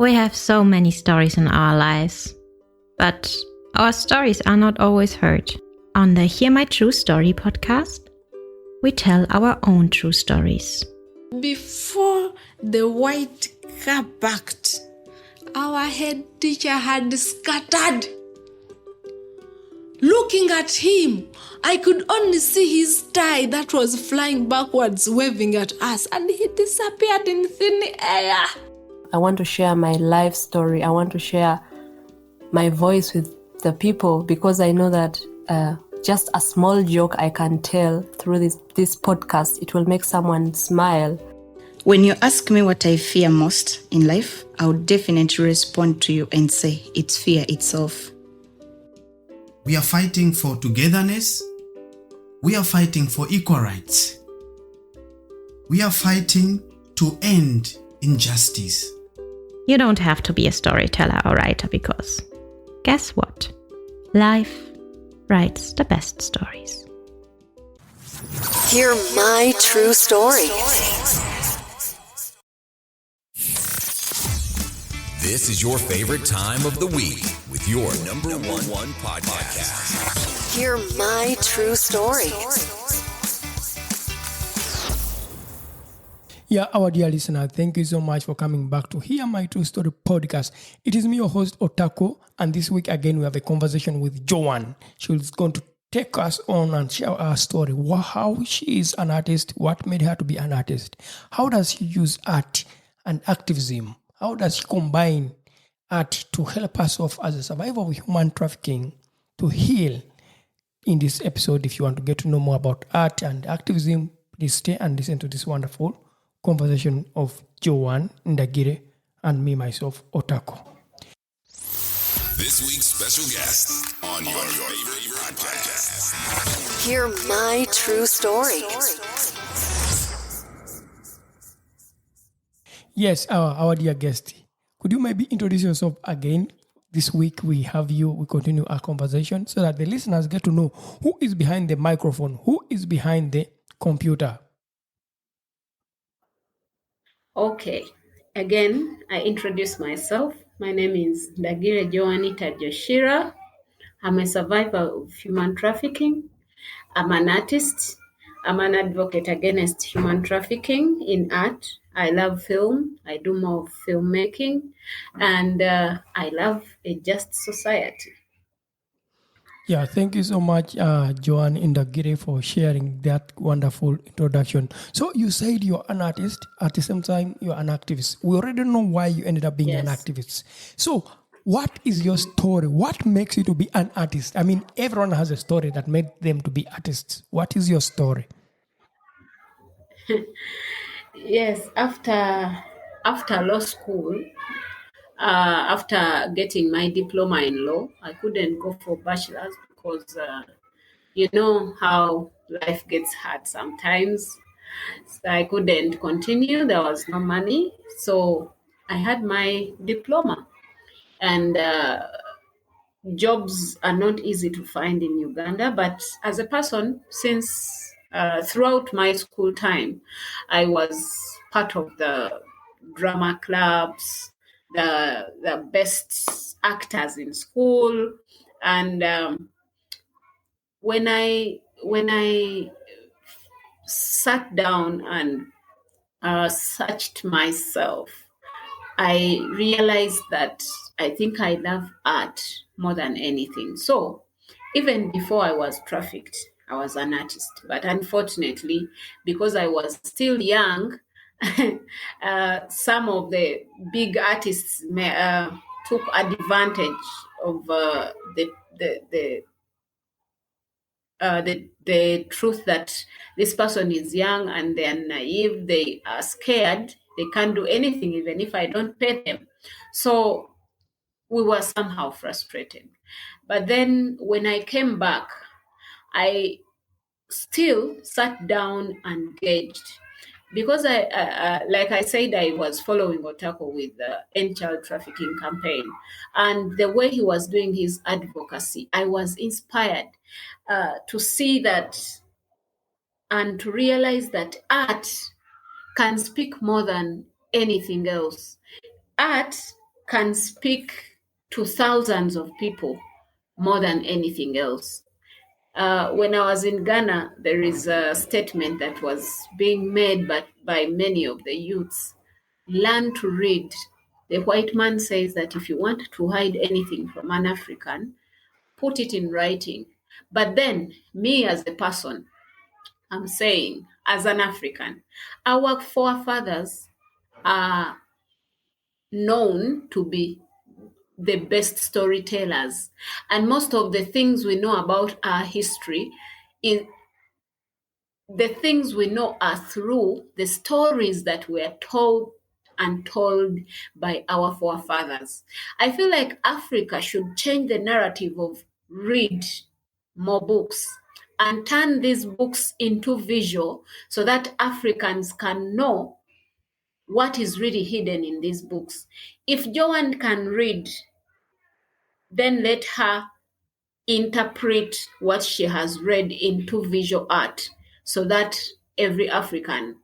We have so many stories in our lives, but our stories are not always heard. On the Hear My True Story podcast, we tell our own true stories. Before the white car backed, our head teacher had scattered. Looking at him, I could only see his tie that was flying backwards, waving at us, and he disappeared in thin air. I want to share my life story. I want to share my voice with the people because I know that just a small joke I can tell through this podcast, it will make someone smile. When you ask me what I fear most in life, I would definitely respond to you and say it's fear itself. We are fighting for togetherness. We are fighting for equal rights. We are fighting to end injustice. You don't have to be a storyteller or writer because, guess what? Life writes the best stories. Hear my true story. This is your favorite time of the week with your number one podcast. Hear my true story. Yeah, our dear listener, thank you so much for coming back to Hear My True Story podcast. It is me, your host, Otako, and this week again we have a conversation with Joan. She's going to take us on and share her story, how she is an artist, what made her to be an artist, how does she use art and activism, how does she combine art to help us off as a survivor of human trafficking to heal. In this episode, if you want to get to know more about art and activism, please stay and listen to this wonderful conversation of Joan Ndagire and me, myself, Otako. This week's special guest on your favorite podcast. Hear my true story. Yes, our dear guest, could you maybe introduce yourself again? This week we have you, we continue our conversation so that the listeners get to know who is behind the microphone, who is behind the computer. Okay, again, I introduce myself. My name is Ndagire Joan Ndagire. I'm a survivor of human trafficking. I'm an artist. I'm an advocate against human trafficking in art. I love film. I do more filmmaking. And I love a just society. Yeah, thank you so much, Joan Ndagire, for sharing that wonderful introduction. So you said you're an artist, at the same time you're an activist. We already know why you ended up being an activist. So what is your story? What makes you to be an artist? I mean, everyone has a story that made them to be artists. What is your story? Yes, after law school, after getting my diploma in law, I couldn't go for bachelor's because you know how life gets hard sometimes. So I couldn't continue. There was no money. So I had my diploma. And jobs are not easy to find in Uganda. But as a person, since throughout my school time, I was part of the drama clubs, the best actors in school, and when I sat down and searched myself, I realized that I think I love art more than anything. So even before I was trafficked, I was an artist. But unfortunately, because I was still young, some of the big artists took advantage of the truth that this person is young and they are naive, they are scared, they can't do anything even if I don't pay them. So we were somehow frustrated. But then when I came back, I still sat down and gauged. Because like I said, I was following Otako with the End Child Trafficking campaign. And the way he was doing his advocacy, I was inspired to see that and to realize that art can speak more than anything else. Art can speak to thousands of people more than anything else. When I was in Ghana, there is a statement that was being made by many of the youths. Learn to read. The white man says that if you want to hide anything from an African, put it in writing. But then, me as a person, I'm saying, as an African, our forefathers are known to be the best storytellers. And most of the things we know about our history is the things we know are through the stories that were told and told by our forefathers. I feel like Africa should change the narrative of read more books and turn these books into visual so that Africans can know what is really hidden in these books. If Joan can read, then let her interpret what she has read into visual art so that every African,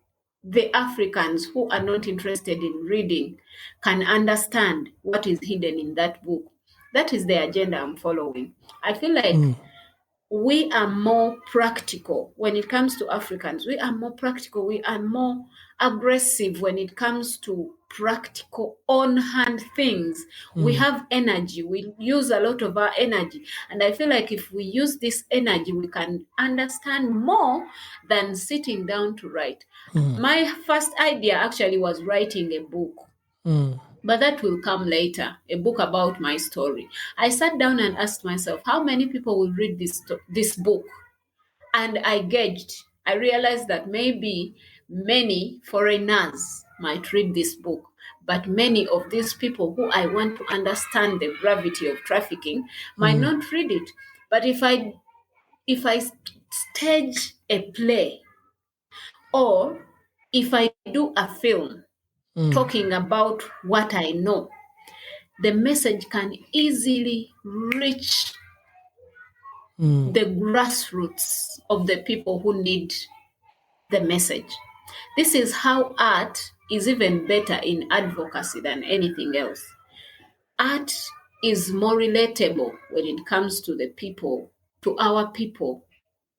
the Africans who are not interested in reading, can understand what is hidden in that book. That is the agenda I'm following. I feel like we are more practical when it comes to Africans. We are more practical. We are more aggressive when it comes to practical on-hand things. We have energy. We use a lot of our energy. And I feel like if we use this energy, we can understand more than sitting down to write. My first idea actually was writing a book. But that will come later, a book about my story. I sat down and asked myself, how many people will read this book? And I gauged. I realized that maybe many foreigners might read this book, but many of these people who I want to understand the gravity of trafficking might not read it. But if I stage a play, or if I do a film talking about what I know, the message can easily reach the grassroots of the people who need the message. This is how art is even better in advocacy than anything else. Art is more relatable when it comes to the people, to our people,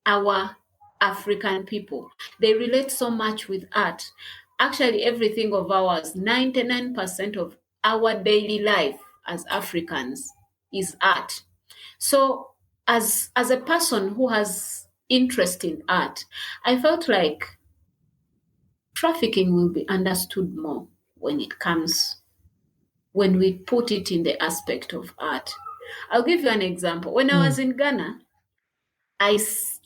our African people. They relate so much with art. Actually, everything of ours, 99% of our daily life as Africans is art. So as a person who has interest in art, I felt like trafficking will be understood more when we put it in the aspect of art. I'll give you an example. When I was in Ghana, I said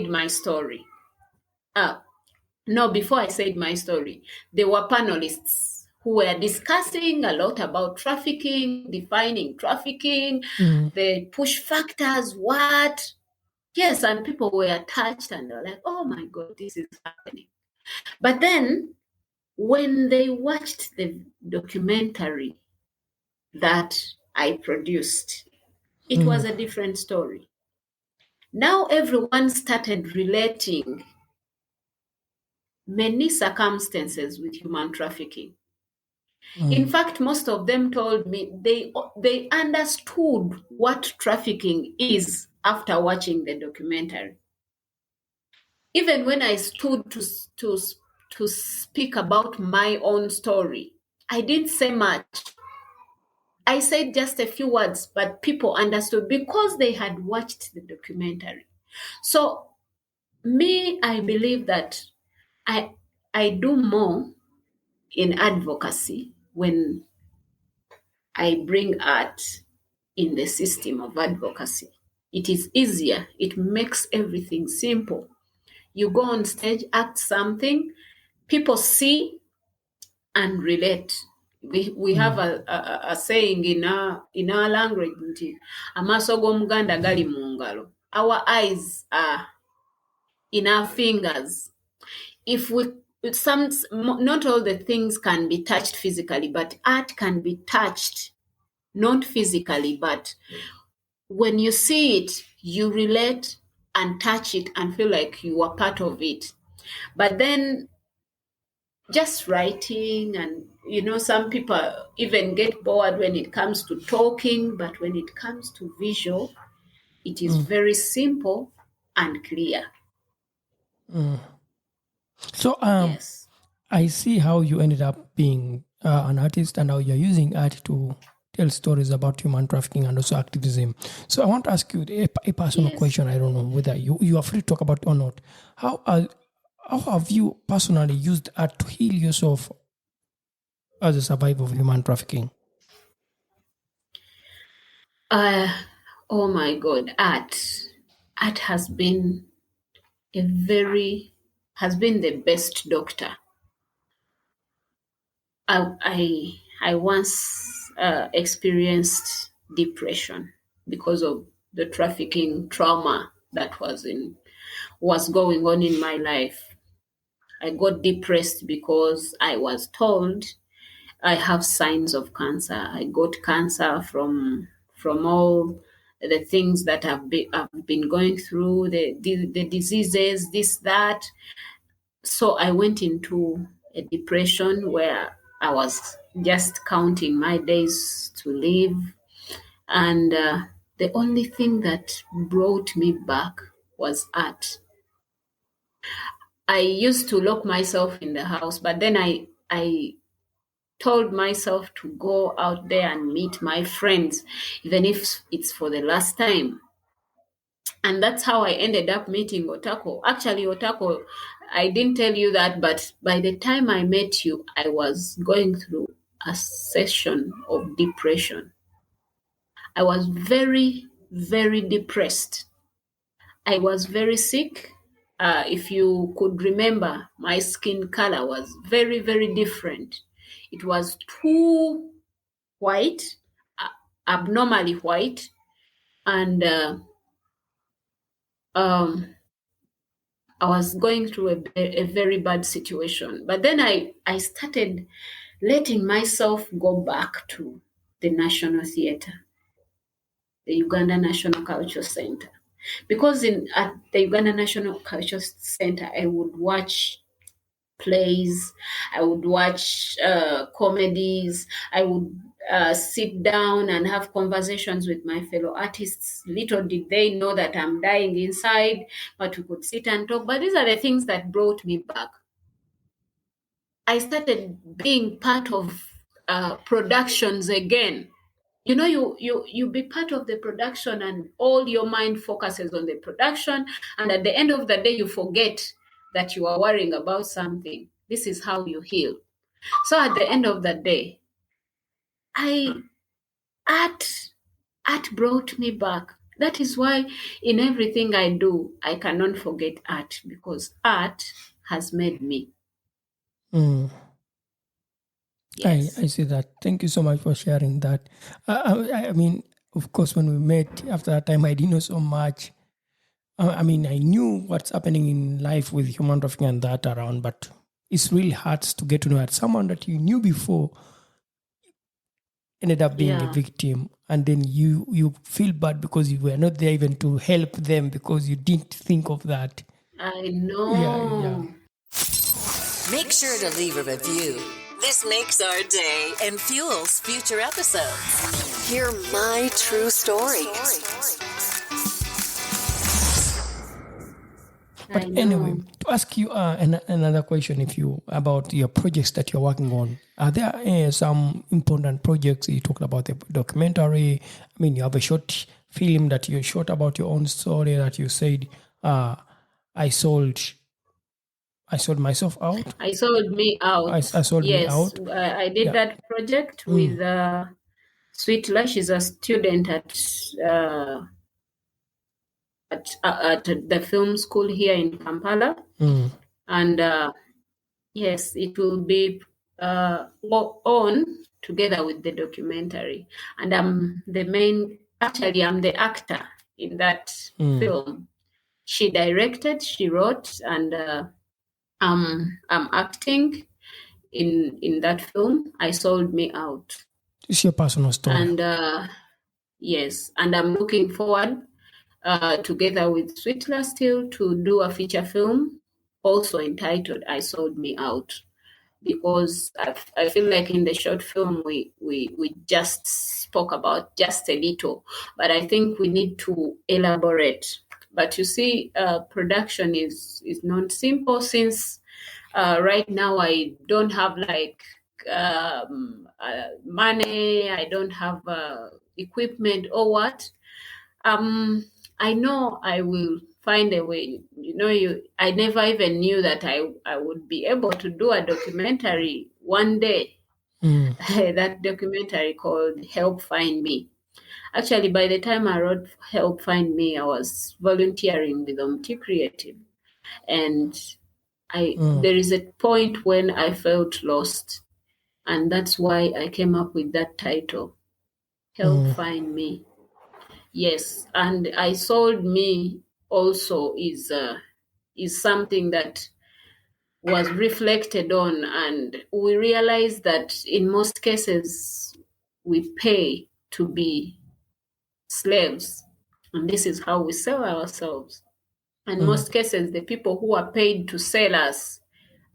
my story. Before I said my story, there were panelists who were discussing a lot about trafficking, defining trafficking, the push factors, what. Yes, and people were touched and they were like, oh my God, this is happening. But then when they watched the documentary that I produced, it was a different story. Now everyone started relating many circumstances with human trafficking. In fact, most of them told me they understood what trafficking is after watching the documentary. Even when I stood to speak about my own story, I didn't say much. I said just a few words, but people understood because they had watched the documentary. So me, I believe that I do more in advocacy when I bring art in the system of advocacy. It is easier. It makes everything simple. You go on stage, act something, people see and relate. We have a saying in our language, amaso g'Omuganda gali mu ngalo. Our eyes are in our fingers. Not all the things can be touched physically, but art can be touched, not physically, but when you see it, you relate and touch it and feel like you are part of it. But then just writing, and some people even get bored when it comes to talking, but when it comes to visual, it is very simple and clear. So Yes. I see how you ended up being an artist and how you're using art to tell stories about human trafficking and also activism. So I want to ask you a personal Yes. question. I don't know whether you are free to talk about it or not. How have you personally used art to heal yourself as a survivor of human trafficking? Oh my God, art has been the best doctor. I once experienced depression because of the trafficking trauma that was going on in my life. I got depressed because I was told I have signs of cancer. I got cancer from all the things that I've been going through, the diseases, this, that. So I went into a depression where I was just counting my days to live. And the only thing that brought me back was art. I used to lock myself in the house, but then I told myself to go out there and meet my friends, even if it's for the last time. And that's how I ended up meeting Otako. Actually, Otako, I didn't tell you that, but by the time I met you, I was going through a session of depression. I was very, very depressed. I was very sick. If you could remember, my skin color was very, very different. It was too white, abnormally white, and I was going through a very bad situation. But then I started letting myself go back to the National Theatre, the Uganda National Culture Center. Because at the Uganda National Culture Center, I would watch plays, I would watch comedies, I would sit down and have conversations with my fellow artists. Little did they know that I'm dying inside, but we could sit and talk. But these are the things that brought me back. I started being part of productions again. You be part of the production and all your mind focuses on the production, and at the end of the day you forget that you are worrying about something. This is how you heal. So at the end of the day, I art brought me back. That is why in everything I do, I cannot forget art, because art has made me. Yes. I see that. Thank you so much for sharing that. I mean, of course, when we met after that time, I didn't know so much. I mean, I knew what's happening in life with human trafficking and that around, but it's really hard to get to know that someone that you knew before ended up being a victim, and then you feel bad because you were not there even to help them because you didn't think of that. I know. Yeah. Make sure to leave a review. This makes our day and fuels future episodes. Hear my true story. But anyway, to ask you another question, about your projects that you're working on, are there some important projects? You talked about the documentary. I mean, you have a short film that you shot about your own story that you said, I sold myself out. I sold me out. I sold me out. I did that project with Sweetla. She's a student at the film school here in Kampala. And yes, it will be on together with the documentary. And I'm the actor in that film. She directed, she wrote, and I'm acting in that film. I sold me out. It's your personal story. And yes, and I'm looking forward together with Sweetla still to do a feature film also entitled I Sold Me Out. because I feel like in the short film we just spoke about just a little, but I think we need to elaborate. But you see, production is not simple, since right now I don't have like money, I don't have equipment or what. I know I will find a way. I never even knew that I would be able to do a documentary one day. That documentary called Help Find Me. Actually, by the time I wrote Help Find Me, I was volunteering with Omti Creative. And there is a point when I felt lost. And that's why I came up with that title, Help Find Me. Yes, and I Sold Me also is something that was reflected on, and we realized that in most cases we pay to be slaves, and this is how we sell ourselves. In most cases, the people who are paid to sell us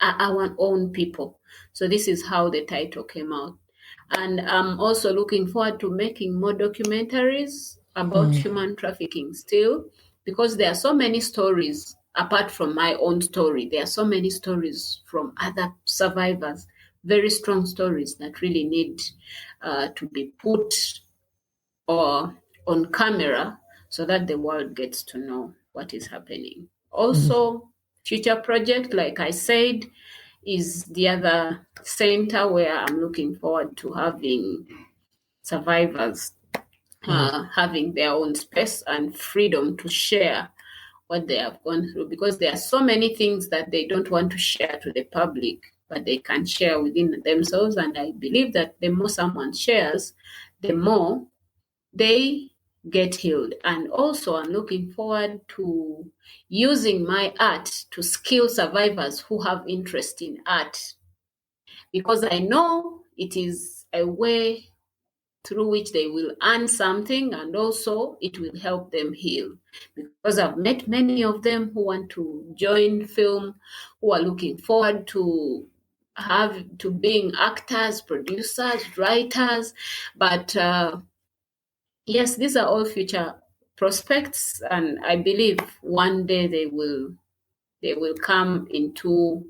are our own people. So this is how the title came out. And I'm also looking forward to making more documentaries about human trafficking still, because there are so many stories apart from my own story. There are so many stories from other survivors, very strong stories that really need to be put on camera so that the world gets to know what is happening. Also, future project, like I said, is the other center where I'm looking forward to having survivors having their own space and freedom to share what they have gone through, because there are so many things that they don't want to share to the public, but they can share within themselves. And I believe that the more someone shares, the more they get healed. And also, I'm looking forward to using my art to skill survivors who have interest in art, because I know it is a way through which they will earn something, and also it will help them heal. Because I've met many of them who want to join film, who are looking forward to being actors, producers, writers, but yes, these are all future prospects, and I believe one day they will come into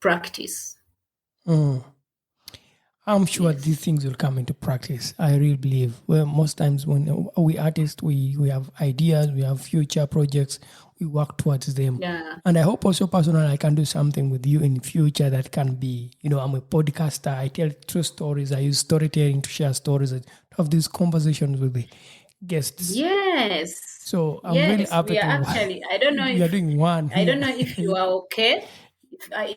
practice. I'm sure these things will come into practice. I really believe. Well, most times when we artists, we have ideas, we have future projects, we work towards them. Yeah. And I hope also personally I can do something with you in future that can be, I'm a podcaster. I tell true stories. I use storytelling to share stories, to have these conversations with the guests. Yes. So I'm really happy we are actually, I don't know we are doing one. I don't know if you are okay.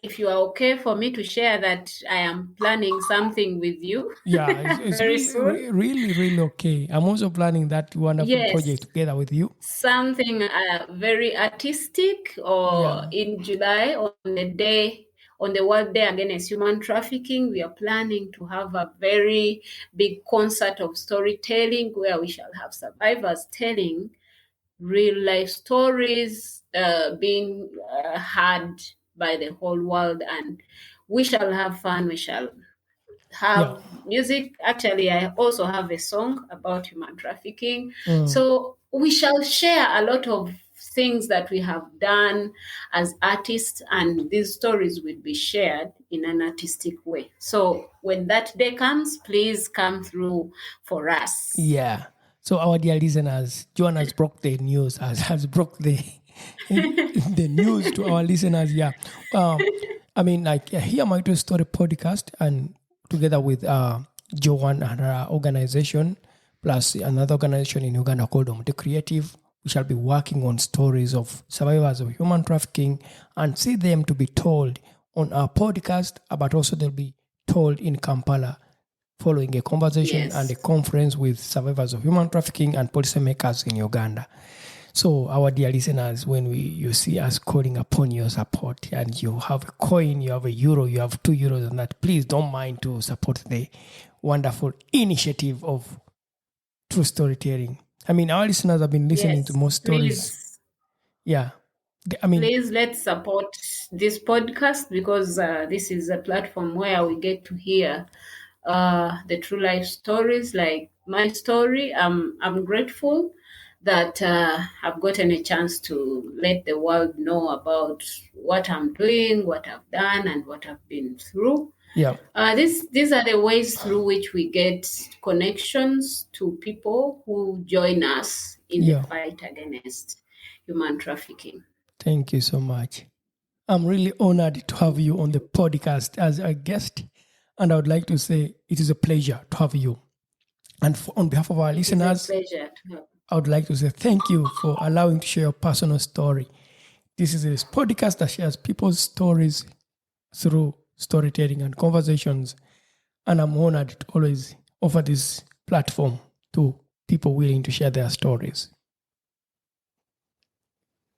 If you are okay for me to share that I am planning something with you. Yeah, it's really okay. I'm also planning that wonderful project together with you. Something very artistic, or in July on the World Day Against Human Trafficking, we are planning to have a very big concert of storytelling where we shall have survivors telling real life stories being heard by the whole world, and we shall have fun. We shall have music. Actually, I also have a song about human trafficking. So we shall share a lot of things that we have done as artists, and these stories will be shared in an artistic way. So when that day comes, please come through for us. Yeah. So our dear listeners, Joan has broke the news, has broke the news to our listeners. Yeah. Hear My True Story podcast, and together with Joan and her organization, plus another organization in Uganda called Omti Creative, we shall be working on stories of survivors of human trafficking and see them to be told on our podcast, but also they'll be told in Kampala, following a conversation and a conference with survivors of human trafficking and policymakers in Uganda. So, our dear listeners, when you see us calling upon your support, and you have a coin, you have a euro, you have 2 euros on that, please don't mind to support the wonderful initiative of true storytelling. Our listeners have been listening to more stories. Please. Yeah. Please let's support this podcast, because this is a platform where we get to hear the true life stories, like my story. I'm grateful that I've gotten a chance to let the world know about what I'm doing, what I've done, and what I've been through. Yeah. These are the ways through which we get connections to people who join us in the fight against human trafficking. Thank you so much. I'm really honored to have you on the podcast as a guest. And I would like to say it is a pleasure to have you. And on behalf of our listeners, it's a pleasure to have. I would like to say thank you for allowing to share your personal story. This is a podcast that shares people's stories through storytelling and conversations. And I'm honored to always offer this platform to people willing to share their stories.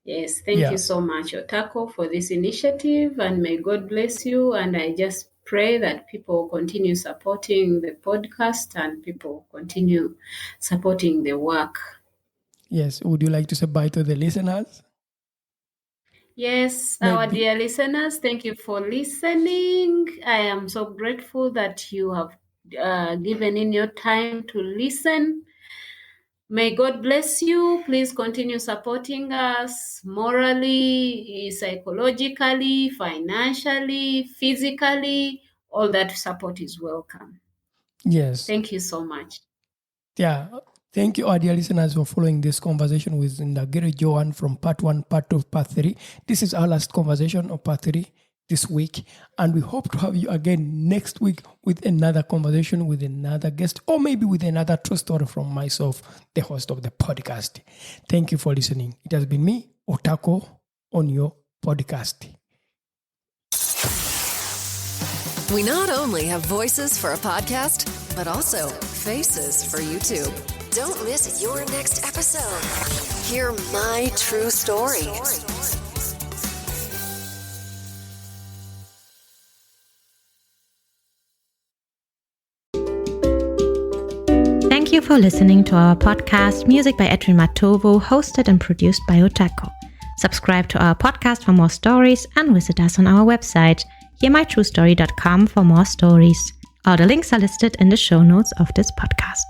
Yes, thank you so much, Otako, for this initiative, and may God bless you. And I just pray that people continue supporting the podcast and people continue supporting the work. Yes, would you like to say bye to the listeners? Yes, our dear listeners, thank you for listening. I am so grateful that you have given in your time to listen. May God bless you. Please continue supporting us morally, psychologically, financially, physically. All that support is welcome. Yes. Thank you so much. Yeah. Thank you, our dear listeners, for following this conversation with Ndagire Joan from part 1, part 2, part 3. This is our last conversation of part 3 this week. And we hope to have you again next week with another conversation with another guest, or maybe with another true story from myself, the host of the podcast. Thank you for listening. It has been me, Otako, on your podcast. We not only have voices for a podcast, but also faces for YouTube. Don't miss your next episode. Hear my true story. Thank you for listening to our podcast, Music by Edwin Matovo, hosted and produced by Otako. Subscribe to our podcast for more stories and visit us on our website, hearmytruestory.com, for more stories. All the links are listed in the show notes of this podcast.